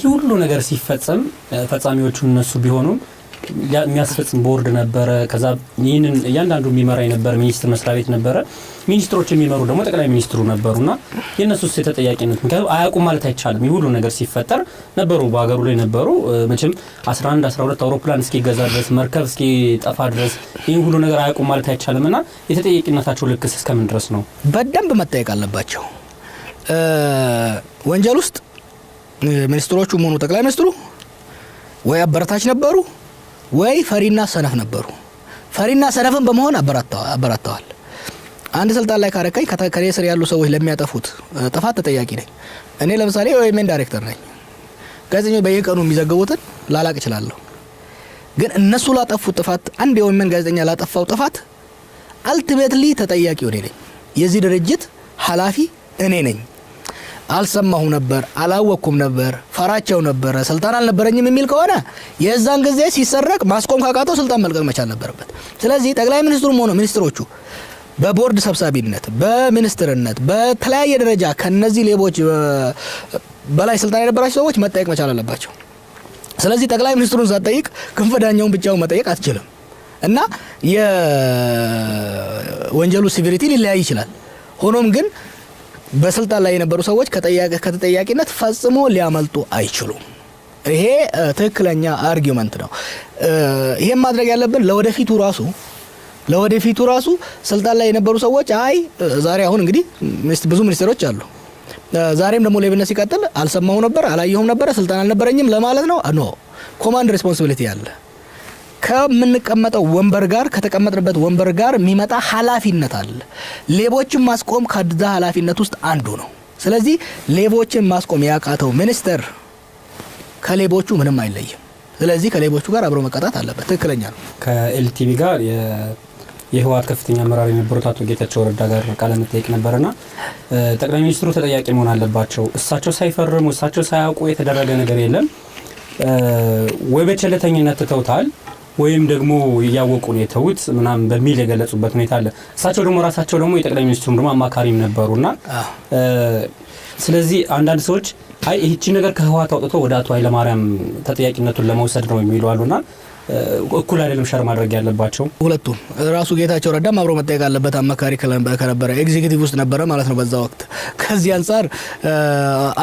ሁሉ ነገር ሲፈጸም ፈጻሚዎቹ እነሱ ቢሆኑም የሚያስፈጽም ቦርድ ነበረ ከዛ ይሄንን ያንዳንዱ የሚመራ የነበረ ሚኒስትር መስሪያ ቤት ነበረ ሚኒስትሮች የሚመሩ ደግሞ ጠቅላይ ሚኒስትሩ ነበሩና የነሱስ ተጠያቂነት ምክንያቱም አያውቁም ማለት አይቻልም ይሁሉ ነገር ሲፈጠር ነበሩ በአገሩ ላይ ነበሩ መቼም 11 12 አውሮፕላን እስኪገዛ ድረስ መርከብ እስኪጠፋ ድረስ ይሄን ሁሉ ነገር አያውቁም ማለት አይቻልምና የተጠያቂነታቸው ልክስ እስከምን ድረስ ነው በደንብ መጠየቅ አለባቸው ወንጀል ውስጥ ሚኒስትሮቹ ሆኑ ጠቅላይ ሚኒስትሩ ወይ አበረታች ነበሩ ወይ ፈሪና ሰነፍ ነበሩ ፈሪና ሰነፍን በመሆን አበራታዋል አንድ ስልጣን ላይ ካረከኝ ከኔ ስር ያሉ ሰዎች ለሚያጠፉት ጥፋት ተጠያቂ ነኝ እኔ ለምሳሌ ኦኤምኤን ዳይሬክተር ነኝ ጋዜጠኞች በየቀኑ የሚዘግቡትን ላላቅ እችላለሁ ግን እነሱ ላጠፉት ጥፋት አንድ የኦኤምኤን ጋዜጠኛ ላጠፋው ጥፋት አልቲሜትሊ ተጠያቂው እኔ ነኝ የዚህ ድርጅት ኃላፊ እኔ ነኝ አልሰማሁ ነበር አላወኩም ነበር ፈራቸው ነበር ስልጣን አልነበረኝም የሚል ከሆነ የዛን ጊዜ ሲሰረቅ ማስቆም ካቃተው ስልጣን መልቀቅ መቻል ነበረበት ስለዚህ ጠቅላይ ሚኒስትሩም ሆነ ሚኒስትሮቹ በቦርድ ሰብሳቢነት በሚኒስትርነት በተለያየ ደረጃ ከነዚህ ሌቦች በላይ ስልጣን የነበራቸው ሰዎች መጠየቅ መቻል አለባቸው ስለዚህ ጠቅላይ ሚኒስትሩን ሳትጠይቅ ክንፈዳኛውን ብቻውን መጠየቅ አትችልም እና የወንጀሉ ሲቪሪቲ ሊለያይ ይችላል ሆኖም ግን በስልጣን ላይ የነበሩ ሰዎች ከተጠያቂነት ፈጽሞ ሊያመልጡ አይችሉም ይሄ ትክክለኛ አርጊውመንት ነው ይሄን ማድረግ ያለብን ለወደፊቱ ራሱ ስልጣን ላይ የነበሩ ሰዎች አይ ዛሬ አሁን እንግዲህ ብዙ ሚኒስትሮች አሉ ዛሬም ደግሞ ሌብነት ሲቀጥል አልሰማሁ ነበር አላየሁም ነበር ስልጣን አልነበረኝም ለማለት ነው ኖ ኮማንድ ሪስፖንሲቢሊቲ ያለ ከምንቀመጠው ወንበር ጋር ከተቀመጥንበት ወንበር ጋር የሚመጣ ኃላፊነት አለ ሌቦችን ማስቆም ከዛ ኃላፊነት ውስጥ አንዱ ነው ስለዚህ ሌቦችን ማስቆም ያቃተው ሚኒስተር ከሌቦቹ ምንም አይለይም ስለዚህ ከሌቦቹ ጋር አብሮ መቀጣት አለበት ትክክለኛ ነው ከኤልቲቪ ጋር የህዋት ከፍተኛ አመራር የነበሩት አቶ ጌታቸው ረዳ ጋር ቃለ መጠይቅ ነበርና ጠቅላይ ሚኒስትሩ ተጠያቂ መሆን አለባቸው እሳቸው ሳይፈርሙ እሳቸው ሳያውቁ የተደረገ ነገር የለም ወይ በቸልተኝነት ተውታል ወይም ደግሞ ያወቁ ነው የተውት ምናም በሚል የገለጹበት ሁኔታ አለ እሳቸው ደግሞ ራሳቸው ደግሞ የጠቅላይ ሚኒስትሩም ደግሞ አማካሪም ነበሩና ስለዚህ አንዳንድ ሰዎች አይ ይህቺ ነገር ከህዋት አውጥቶ ወደ አቶ ኃይለማርያም ተጠያቂነቱን ለመውሰድ ነው የሚሉ አሉና እኩል አይደለም ሸር ማድረግ ያለባቸው ሁለቱም ራሱ ጌታቸው ረዳም አብሮ መጠየቅ አለበት አማካሪ ከነበረ ኤግዚኪዩቲቭ ውስጥ ነበረ ማለት ነው በዛ ወቅት ከዚህ አንፃር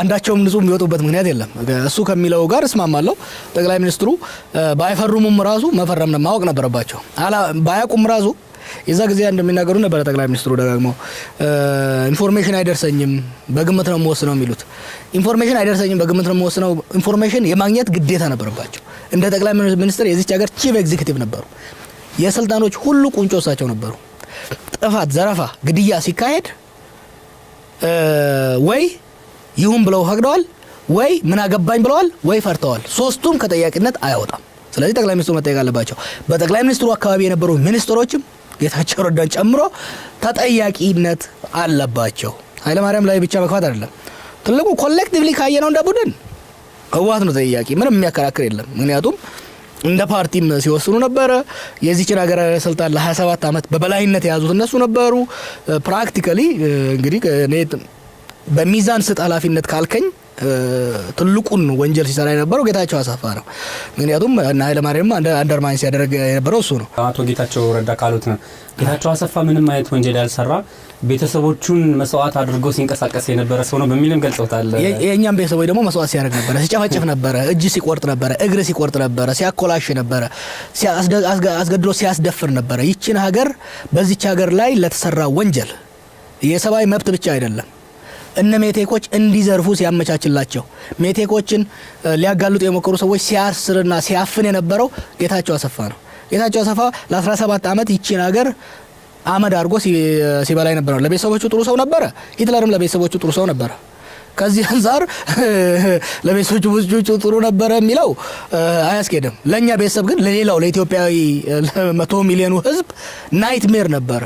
አንዳቸውም ንጹህ የሚወጡበት ምክንያት የለም እሱ ከሚለው ጋር እስማማለሁ ጠቅላይ ሚኒስትሩ ባይፈርሙም ራሱ መፈረም ማወቅ ነበረባቸው ባያቁም ራሱ የዛ ጊዜ እንደሚናገሩ ነበር ጠቅላይ ሚኒስትሩ ደግሞ ኢንፎርሜሽን አይደርሰኝም በግምት ነው የምወስነው የሚሉት ኢንፎርሜሽን አይደርሰኝም በግምት ነው የምወስነው ኢንፎርሜሽን የማግኘት ግዴታ ነበረባቸው እንደ ጠቅላይ ሚኒስትር የዚህ ሀገር ቺፍ ኤግዚኪዩቲቭ ነበሩ የስልጣኖች ሁሉ ቁንጮ እሳቸው ነበሩ ጥፋት ዘረፋ ግድያ ሲካሄድ ወይ ይሁን ብለው ፈቅደዋል ወይ ምን አገባኝ ብለዋል ወይ ፈርተዋል ሶስቱም ከተጠያቂነት አያወጣም ስለዚህ ጠቅላይ ሚኒስትሩ መጠየቅ አለባቸው በጠቅላይ ሚኒስትሩ አካባቢ የነበሩ ሚኒስትሮችም ጌታቸው ረዳን ጨምሮ ተጠያቂነት አለባቸው ኃይለማርያም ላይ ብቻ መክፋት አይደለም ትልቁ ኮሌክቲቭሊ ካየነው እንደ ቡድን ህዋት ነው ተጠያቂ ምንም የሚያከራክር የለም ምክንያቱም እንደ ፓርቲም ሲወስኑ ነበር የዚህችን ሀገር ስልጣን ለ27 አመት በበላይነት ያዙት እነሱ ነበሩ ፕራክቲካሊ እንግዲህ እኔ በሚዛን ስጥ ኃላፊነት ካልከኝ ትልቁን ወንጀል ሲሰራ የነበረው ጌታቸው አሰፋ ነው ምክንያቱም እና ኃይለማርያም አንደርማይን ሲያደርግ የነበረው እሱ ነው አቶ ጌታቸው ረዳ ካሉት ነው ጌታቸው አሰፋ ምንም አይነት ወንጀል ያልሰራ ቤተሰቦቹን መስዋዕት አድርጎ ሲንቀሳቀስ የነበረ ሰው ነው በሚልም ገልጸውታል የኛም ቤተሰቦች ደግሞ መስዋዕት ሲያደርግ ነበር ሲጨፈጭፍ ነበር እጅ ሲቆርጥ ነበር እግር ሲቆርጥ ነበር ሲያኮላሽ ነበር አስገድሎ ሲያስደፍር ነበር ይችን ሀገር በዚች ሀገር ላይ ለተሰራ ወንጀል የሰብአዊ መብት ብቻ አይደለም እነ ሜቴኮች እንዲዘርፉ ሲያመቻችላቸው ሜቴኮችን ሊያጋልጡ የሞከሩ ሰዎች ሲያስርና ሲያፍን የነበረው ጌታቸው አሰፋ ነው ጌታቸው አሰፋ ለ17 አመት ይችን ሀገር አመድ አድርጎ ሲበላይ ነበር ለቤተሰቦቹ ጥሩ ሰው ነበር ሂትለርም ለቤተሰቦቹ ጥሩ ሰው ነበር ከዚህ አንፃር ለቤተሰቦቹ ጥሩ ነበር የሚለው አያስኬድም ለኛ ቤተሰብ ግን ለሌላው ለኢትዮጵያዊ 100 ሚሊዮን ህዝብ ናይትሜር ነበር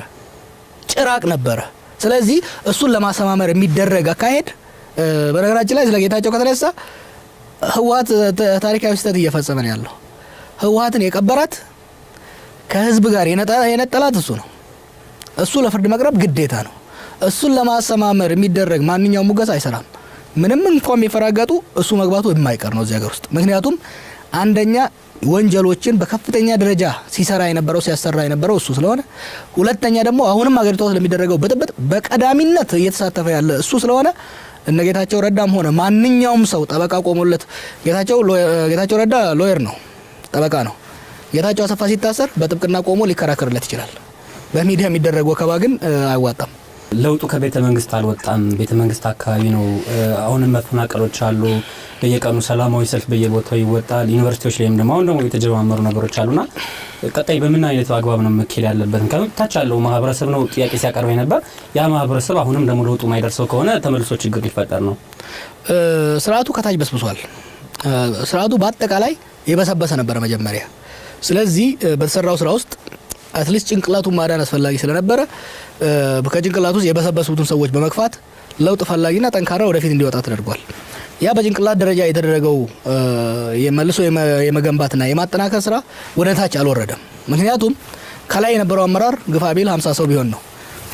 ጭራቅ ነበር ስለዚህ እሱን ለማሰማመር የሚደረግ አካሄድ በነገራችን ላይ ስለጌታቸው ከተነሳ ህዋት ታሪካዊ ስህተት እየፈጸመ ነው ያለው ህዋትን የቀበራት ከህዝብ ጋር የነጠላት እሱ ነው እሱ ለፍርድ መቅረብ ግዴታ ነው እሱን ለማሰማመር የሚደረግ ማንኛውም ሙገሳ አይሰራም ምንም እንኳን የፈራጋጡ እሱ መግባቱ የማይቀር ነው እዚህ ሀገር ውስጥ። ምክንያቱም አንደኛ ወንጀሎችን በከፍተኛ ደረጃ ሲሰራ የነበረው እሱ ስለሆነ፣ ሁለተኛ ደግሞ አሁንም ሀገሪቷ ውስጥ ለሚደረገው ብጥብጥ በቀዳሚነት እየተሳተፈ ያለ እሱ ስለሆነ እነ ጌታቸው ረዳም ሆነ ማንኛውም ሰው ጠበቃ ቆሞለት፣ ጌታቸው ረዳ ሎየር ነው፣ ጠበቃ ነው። ጌታቸው አሰፋ ሲታሰር በጥብቅና ቆሞ ሊከራከርለት ይችላል። በሚዲያ የሚደረገው ወከባ ግን አይዋጣም። ለውጡ ከቤተ መንግስት አልወጣም። ቤተ መንግስት አካባቢ ነው። አሁንም መፈናቀሎች አሉ። በየቀኑ ሰላማዊ ሰልፍ በየቦታው ይወጣል። ዩኒቨርሲቲዎች ላይም ደግሞ አሁን ደግሞ የተጀማመሩ ነገሮች አሉና ቀጣይ በምን አይነት አግባብ ነው መከል ያለበት? ታች ያለው ማህበረሰብ ነው ጥያቄ ሲያቀርብ ነበር። ያ ማህበረሰብ አሁንም ደግሞ ለውጡ ማይደርሰው ከሆነ ተመልሶ ችግር ሊፈጠር ነው። ስርዓቱ ከታች በስብሷል። ስርዓቱ በአጠቃላይ የበሰበሰ ነበር መጀመሪያ። ስለዚህ በተሰራው ስራ ውስጥ አትሊስት ጭንቅላቱን ማዳን አስፈላጊ ስለነበረ ከጭንቅላቱ ውስጥ የበሰበሱትን ሰዎች በመግፋት ለውጥ ፈላጊና ጠንካራ ወደፊት እንዲወጣ ተደርጓል። ያ በጭንቅላት ደረጃ የተደረገው የመልሶ የመገንባትና የማጠናከር ስራ ወደ ታች አልወረደም። ምክንያቱም ከላይ የነበረው አመራር ግፋቢል 50 ሰው ቢሆን ነው።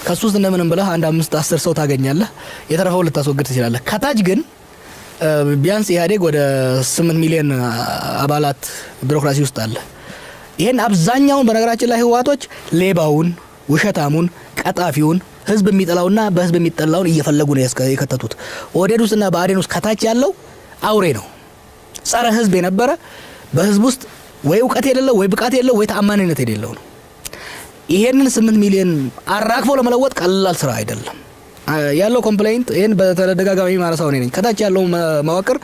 ከሱ ውስጥ እንደምንም ብለህ አንድ 5-10 ሰው ታገኛለህ፣ የተረፈው ልታስወግድ ትችላለህ። ከታች ግን ቢያንስ ኢህአዴግ ወደ 8 ሚሊዮን አባላት ቢሮክራሲ ውስጥ አለ። ይሄን አብዛኛውን በነገራችን ላይ ህወሓቶች ሌባውን፣ ውሸታሙን፣ ቀጣፊውን ህዝብ የሚጠላውና በህዝብ የሚጠላውን እየፈለጉ ነው የከተቱት። ኦህዴድ ውስጥና በአዴን ውስጥ ከታች ያለው አውሬ ነው። ጸረ ህዝብ የነበረ በህዝብ ውስጥ ወይ እውቀት የሌለው ወይ ብቃት የሌለው ወይ ተአማኒነት የሌለው ነው። ይሄንን 8 ሚሊዮን አራክፎ ለመለወጥ ቀላል ስራ አይደለም። ያለው ኮምፕሌንት ይሄን በተደጋጋሚ ማረሳው ነኝ። ከታች ያለው መዋቅር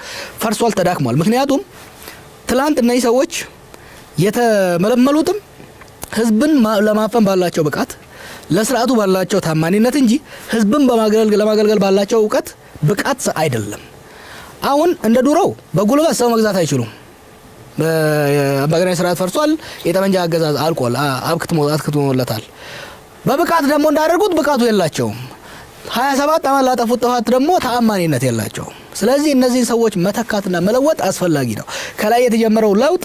ፈርሷል፣ ተዳክሟል። ምክንያቱም ትላንት እነዚህ ሰዎች የተመለመሉትም ህዝብን ለማፈን ባላቸው ብቃት ለስርዓቱ ባላቸው ታማኝነት እንጂ ህዝብን ለማገልገል ባላቸው እውቀት ብቃት አይደለም። አሁን እንደ ዱሮው በጉልበት ሰው መግዛት አይችሉም። በአገራዊ ስርዓት ፈርሷል። የጠመንጃ አገዛዝ አልቋል፣ አብክትሞለታል። በብቃት ደግሞ እንዳደርጉት ብቃቱ የላቸውም። 27 ዓመት ላጠፉት ጥፋት ደግሞ ተአማኒነት የላቸውም። ስለዚህ እነዚህ ሰዎች መተካትና መለወጥ አስፈላጊ ነው። ከላይ የተጀመረው ለውጥ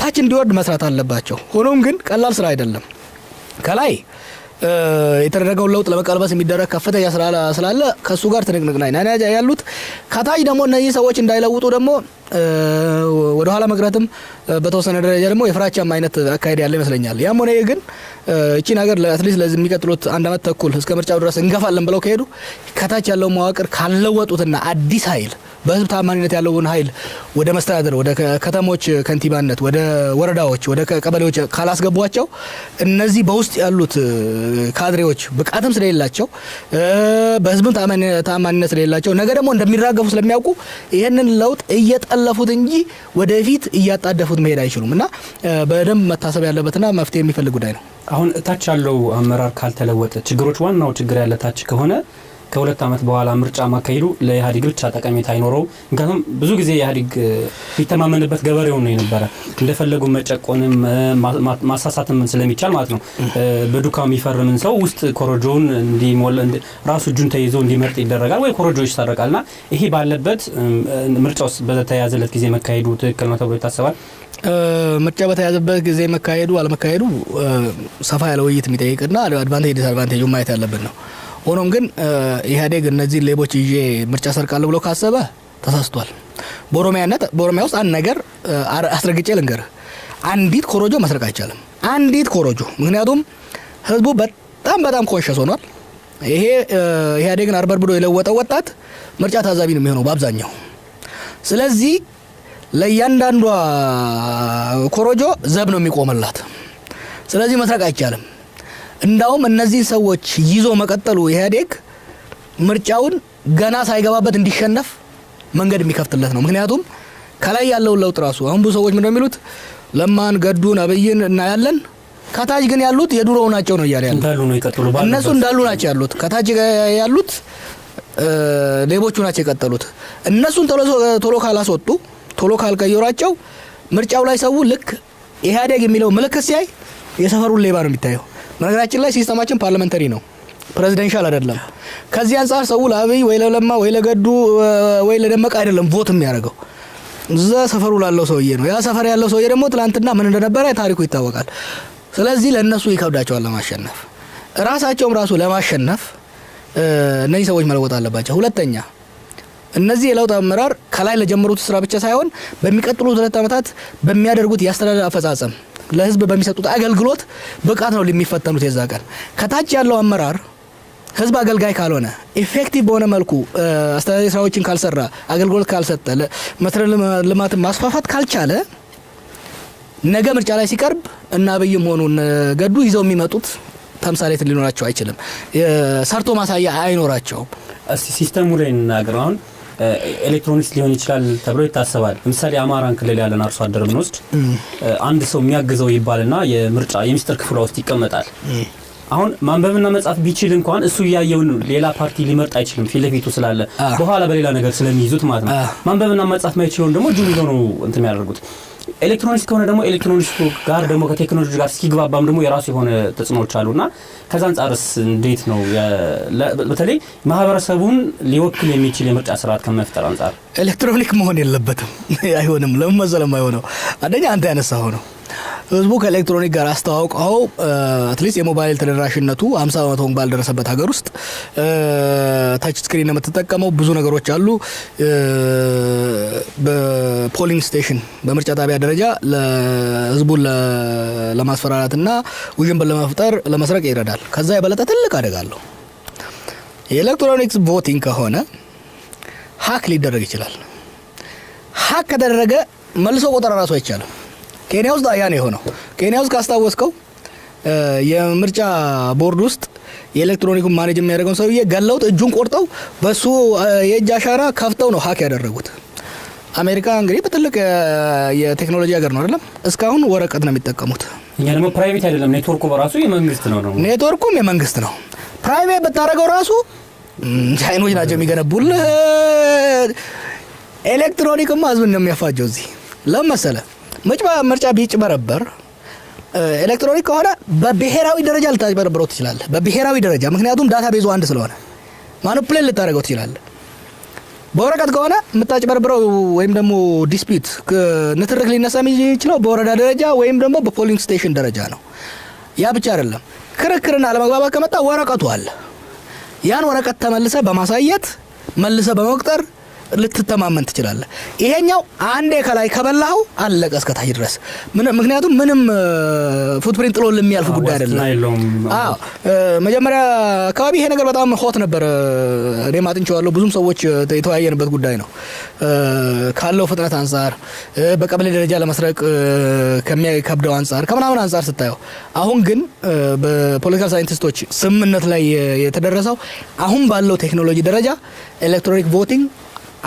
ታች እንዲወርድ መስራት አለባቸው። ሆኖም ግን ቀላል ስራ አይደለም። ከላይ የተደረገው ለውጥ ለመቀልበስ የሚደረግ ከፍተኛ ስላለ ከሱ ጋር ትንቅንቅ ላይ ያሉት፣ ከታች ደግሞ እነዚህ ሰዎች እንዳይለውጡ ደግሞ ወደ ኋላ መቅረትም በተወሰነ ደረጃ ደግሞ የፍራቻም አይነት አካሄድ ያለ ይመስለኛል። ያም ሆነ ግን እቺን ሀገር ለአትሊስት ለዚህ የሚቀጥሉት 1 ዓመት ተኩል እስከ ምርጫው ድረስ እንገፋለን ብለው ከሄዱ ከታች ያለው መዋቅር ካልለወጡትና አዲስ ኃይል በህዝብ ታማኝነት ያለውን ኃይል ወደ መስተዳደር፣ ወደ ከተሞች ከንቲባነት፣ ወደ ወረዳዎች፣ ወደ ቀበሌዎች ካላስገቧቸው እነዚህ በውስጥ ያሉት ካድሬዎች ብቃትም ስለሌላቸው በህዝብ ታማኝነት ስለሌላቸው ነገ ደግሞ እንደሚራገፉ ስለሚያውቁ ይሄንን ለውጥ እየጠለፉት እንጂ ወደፊት እያጣደፉት መሄድ አይችሉም እና በደንብ መታሰብ ያለበትና መፍትሄ የሚፈልግ ጉዳይ ነው። አሁን ታች ያለው አመራር ካልተለወጠ ችግሮች ዋናው ችግር ያለ ታች ከሆነ ከ2 ዓመት በኋላ ምርጫ ማካሄዱ ለኢህአዴግ ብቻ ጠቀሜታ አይኖረው። ምክንያቱም ብዙ ጊዜ ኢህአዴግ ሊተማመንበት ገበሬው ነው የነበረ። እንደፈለጉ መጨቆንም ማሳሳትም ስለሚቻል ማለት ነው። በዱካው የሚፈርምን ሰው ውስጥ ኮሮጆውን እንዲሞላ ራሱ እጁን ተይዞ እንዲመርጥ ይደረጋል ወይ ኮሮጆ ይሰረቃልና ይሄ ባለበት ምርጫው በተያዘለት ጊዜ መካሄዱ ትክክል ነው ተብሎ ይታሰባል። ምርጫ በተያዘበት ጊዜ መካሄዱ አለመካሄዱ ሰፋ ያለ ውይይት የሚጠይቅና አድቫንቴጅ ዲስአድቫንቴጁ ማየት ያለብን ነው። ሆኖም ግን ኢህአዴግ እነዚህ ሌቦች ይዤ ምርጫ ሰርቃለሁ ብሎ ካሰበ ተሳስቷል። በኦሮሚያ ውስጥ አንድ ነገር አስረግጬ ልንገርህ፣ አንዲት ኮሮጆ መስረቅ አይቻልም። አንዲት ኮሮጆ። ምክንያቱም ህዝቡ በጣም ኮንሸስ ሆኗል። ይሄ ኢህአዴግን አርበርብዶ የለወጠው ወጣት ምርጫ ታዛቢ ነው የሚሆነው በአብዛኛው። ስለዚህ ለእያንዳንዷ ኮሮጆ ዘብ ነው የሚቆምላት። ስለዚህ መስረቅ አይቻልም። እንዳውም እነዚህ ሰዎች ይዞ መቀጠሉ ኢህአዴግ ምርጫውን ገና ሳይገባበት እንዲሸነፍ መንገድ የሚከፍትለት ነው። ምክንያቱም ከላይ ያለው ለውጥ ራሱ አሁን ብዙ ሰዎች ምን እንደሚሉት ለማን፣ ገዱን፣ አብይን እናያለን፣ ከታች ግን ያሉት የዱሮው ናቸው ነው እያለ ያለው። እንዳሉ ነው ይቀጥሉ ባሉ እነሱ እንዳሉ ናቸው ያሉት። ከታች ያሉት ሌቦቹ ናቸው የቀጠሉት። እነሱን ቶሎ ካላስወጡ፣ ቶሎ ካልቀየሯቸው ምርጫው ላይ ሰው ልክ ኢህአዴግ የሚለው ምልክት ሲያይ የሰፈሩን ሌባ ነው የሚታየው። በነገራችን ላይ ሲስተማችን ፓርላሜንታሪ ነው፣ ፕሬዚደንሻል አይደለም። ከዚህ አንፃር ሰው ለአብይ ወይ ለለማ ወይ ለገዱ ወይ ለደመቀ አይደለም ቮት የሚያደርገው፣ እዛ ሰፈሩ ላለው ሰውዬ ነው። ያ ሰፈር ያለው ሰውዬ ደግሞ ትላንትና ምን እንደነበረ ታሪኩ ይታወቃል። ስለዚህ ለነሱ ይከብዳቸዋል ለማሸነፍ። ራሳቸውም ራሱ ለማሸነፍ እነዚህ ሰዎች መለወጥ አለባቸው። ሁለተኛ እነዚህ የለውጥ አመራር ከላይ ለጀመሩት ስራ ብቻ ሳይሆን በሚቀጥሉት 2 ዓመታት በሚያደርጉት ያስተዳደር አፈጻጸም ለህዝብ በሚሰጡት አገልግሎት ብቃት ነው ለሚፈተኑት የዛ ቀን ከታች ያለው አመራር ህዝብ አገልጋይ ካልሆነ ኢፌክቲቭ በሆነ መልኩ አስተዳደር ስራዎችን ካልሰራ አገልግሎት ካልሰጠ መሰረተ ልማት ማስፋፋት ካልቻለ ነገ ምርጫ ላይ ሲቀርብ እና አብይም ሆኑ ገዱ ይዘው የሚመጡት ተምሳሌት ሊኖራቸው አይችልም ሰርቶ ማሳያ አይኖራቸው እስቲ ሲስተሙ ላይ እናገራውን ኤሌክትሮኒክስ ሊሆን ይችላል ተብሎ ይታሰባል ለምሳሌ አማራን ክልል ያለን አርሶ አደር ብንወስድ አንድ ሰው የሚያግዘው ይባልና የምርጫ የሚኒስትር ክፍል ውስጥ ይቀመጣል አሁን ማንበብና መጻፍ ቢችል እንኳን እሱ ያየው ሌላ ፓርቲ ሊመርጥ አይችልም ፊለፊቱ ስላለ በኋላ በሌላ ነገር ስለሚይዙት ማለት ነው ማንበብና መጻፍ ማይችለው ደግሞ ጁኒ ነው እንትን ያደርጉት ኤሌክትሮኒክስ ከሆነ ደግሞ ኤሌክትሮኒክስ ጋር ደግሞ ከቴክኖሎጂ ጋር ሲግባባም ደግሞ የራሱ የሆነ ተጽዕኖዎች አሉና ከዛ አንፃርስ እንዴት ነው በተለይ ማህበረሰቡን ሊወክል የሚችል የምርጫ ስርዓት ከመፍጠር አንፃር ኤሌክትሮኒክ መሆን የለበትም አይሆንም ለምን አይሆነው አንደኛ አንተ ያነሳው ነው ህዝቡ ከኤሌክትሮኒክ ጋር አስተዋውቀው አትሊስት የሞባይል ተደራሽነቱ 50% ባልደረሰበት ሀገር ውስጥ ታች ስክሪን የምትጠቀመው ብዙ ነገሮች አሉ በፖሊንግ ስቴሽን በምርጫ ጣቢያ ደረጃ ለህዝቡን ለማስፈራራትና ውዥንብር ለመፍጠር ለመስረቅ ይረዳል ከዛ የበለጠ ትልቅ አደጋ አለው የኤሌክትሮኒክስ ቮቲንግ ከሆነ ሃክ ሊደረግ ይችላል ሃክ ከተደረገ መልሶ ቆጠራ ራሱ አይቻልም ኬንያ ውስጥ አያኔ ሆኖ ኬንያ ውስጥ ካስታወስከው የምርጫ ቦርድ ውስጥ የኤሌክትሮኒኩን ማኔጅ የሚያደርገው ሰውዬ ገለውት እጁን ቆርጠው በሱ የእጅ አሻራ ከፍተው ነው ሃክ ያደረጉት አሜሪካ እንግዲህ በትልቅ የቴክኖሎጂ ሀገር ነው አይደለም እስካሁን ወረቀት ነው የሚጠቀሙት እኛ ደግሞ ፕራይቬት አይደለም ኔትወርኩ በራሱ የመንግስት ነው ኔትወርኩም የመንግስት ነው ፕራይቬት በታረገው ራሱ ቻይኖች ናቸው የሚገነቡልህ ኤሌክትሮኒክማ ህዝብ ነው የሚያፋጀው እዚህ ለምሳሌ ምርጫ ቢጭበረበር ኤሌክትሮኒክ ከሆነ በብሔራዊ ደረጃ ልታጭበረብረው ትችላለህ በብሔራዊ ደረጃ ምክንያቱም ዳታቤዙ አንድ ስለሆነ ማኒፑሌት ልታደርገው ትችላለህ በወረቀት ከሆነ የምታጭበረብረው ወይም ደግሞ ዲስፒዩት ንትርክ ሊነሳ የሚችለው በወረዳ ደረጃ ወይም ደግሞ በፖሊንግ ስቴሽን ደረጃ ነው ያ ብቻ አይደለም ክርክርና አለመግባባት ከመጣ ወረቀቱ አለ ያን ወረቀት ተመልሰ በማሳየት መልሰ በመቁጠር ልትተማመን ትችላለህ ይሄኛው አንዴ ከላይ ከበላው አለቀ እስከታች ድረስ ምክንያቱም ምንም ፉትፕሪንት ጥሎ ለሚያልፍ ጉዳይ አይደለም አዎ መጀመሪያ አካባቢ ይሄ ነገር በጣም ሆት ነበር እኔ ማጥንቻለሁ ብዙም ሰዎች የተወያየንበት ጉዳይ ነው ካለው ፍጥነት አንፃር በቀበሌ ደረጃ ለመስረቅ ከሚከብደው አንፃር ከመናምን አንፃር ስታየው አሁን ግን በፖለቲካል ሳይንቲስቶች ስምምነት ላይ የተደረሰው አሁን ባለው ቴክኖሎጂ ደረጃ ኤሌክትሮኒክ ቮቲንግ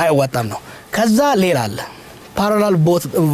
አይዋጣም ነው ከዛ ሌላ አለ ፓራላል